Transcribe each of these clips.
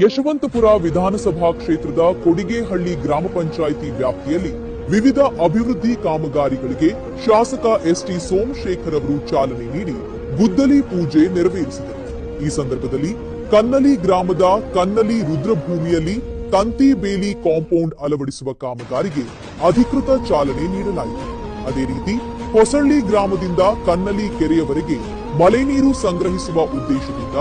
ಯಶವಂತಪುರ ವಿಧಾನಸಭಾ ಕ್ಷೇತ್ರದ ಕೊಡಿಗೇಹಳ್ಳಿ ಗ್ರಾಮ ಪಂಚಾಯಿತಿ ವ್ಯಾಪ್ತಿಯಲ್ಲಿ ವಿವಿಧ ಅಭಿವೃದ್ಧಿ ಕಾಮಗಾರಿಗಳಿಗೆ ಶಾಸಕ ಎಸ್ಟಿ ಸೋಮಶೇಖರ್ ಅವರು ಚಾಲನೆ ನೀಡಿ ಗುದ್ದಲಿ ಪೂಜೆ ನೆರವೇರಿಸಿದರು. ಈ ಸಂದರ್ಭದಲ್ಲಿ ಕನ್ನಲಿ ಗ್ರಾಮದ ಕನ್ನಲಿ ರುದ್ರಭೂಮಿಯಲ್ಲಿ ತಂತಿ ಬೇಲಿ ಕಾಂಪೌಂಡ್ ಅಳವಡಿಸುವ ಕಾಮಗಾರಿಗೆ ಅಧಿಕೃತ ಚಾಲನೆ ನೀಡಲಾಯಿತು. ಅದೇ ರೀತಿ ಹೊಸಳ್ಳಿ ಗ್ರಾಮದಿಂದ ಕನ್ನಲಿ ಕೆರೆಯವರೆಗೆ ಮಳೆ ನೀರು ಸಂಗ್ರಹಿಸುವ ಉದ್ದೇಶದಿಂದ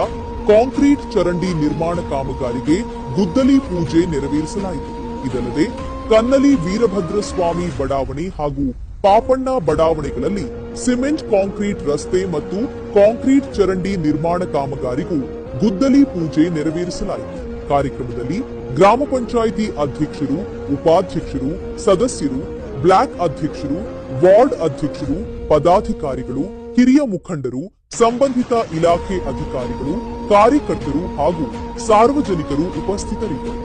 ಕಾಂಕ್ರೀಟ್ ಚರಂಡಿ ನಿರ್ಮಾಣ ಕಾಮಗಾರಿಗೆ ಗುದ್ದಲಿ ಪೂಜೆ ನೆರವೇರಿಸಲಾಯಿತು. ಇದಲ್ಲದೆ ಕನ್ನಲಿ ವೀರಭದ್ರ ಸ್ವಾಮಿ ಬಡಾವಣೆ ಹಾಗೂ ಪಾಪಣ್ಣ ಬಡಾವಣೆಗಳಲ್ಲಿ ಸಿಮೆಂಟ್ ಕಾಂಕ್ರೀಟ್ ರಸ್ತೆ ಮತ್ತು ಕಾಂಕ್ರೀಟ್ ಚರಂಡಿ ನಿರ್ಮಾಣ ಕಾಮಗಾರಿಗೂ ಗುದ್ದಲಿ ಪೂಜೆ ನೆರವೇರಿಸಲಾಯಿತು. ಕಾರ್ಯಕ್ರಮದಲ್ಲಿ ಗ್ರಾಮ ಪಂಚಾಯಿತಿ ಅಧ್ಯಕ್ಷರು, ಉಪಾಧ್ಯಕ್ಷರು, ಸದಸ್ಯರು, ಬ್ಲಾಕ್ ಅಧ್ಯಕ್ಷರು, ವಾರ್ಡ್ ಅಧ್ಯಕ್ಷರು, ಪದಾಧಿಕಾರಿಗಳು, ಹಿರಿಯ ಮುಖಂಡರು, ಸಂಬಂಧಿತ ಇಲಾಖೆ ಅಧಿಕಾರಿಗಳು, ಕಾರ್ಯಕರ್ತರು ಹಾಗೂ ಸಾರ್ವಜನಿಕರು ಉಪಸ್ಥಿತರಿದ್ದರು.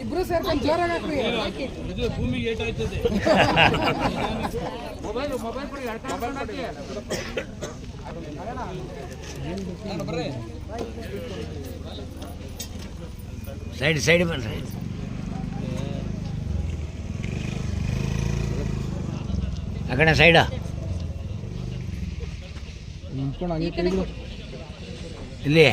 ಇಬ್ರು ಸೇರ್ಕೊಂಡು ಜೋರಾಗಿ ಹಾಕ್ರಿ. ಭೂಮಿಗೆ ಏಟಾಯ್ತದೆ. ಮೊಬೈಲ್ ಸೈಡ್ ಬನ್ರಿ. ಆ ಕಡೆ ಸೈಡ ಇಲ್ಲಿ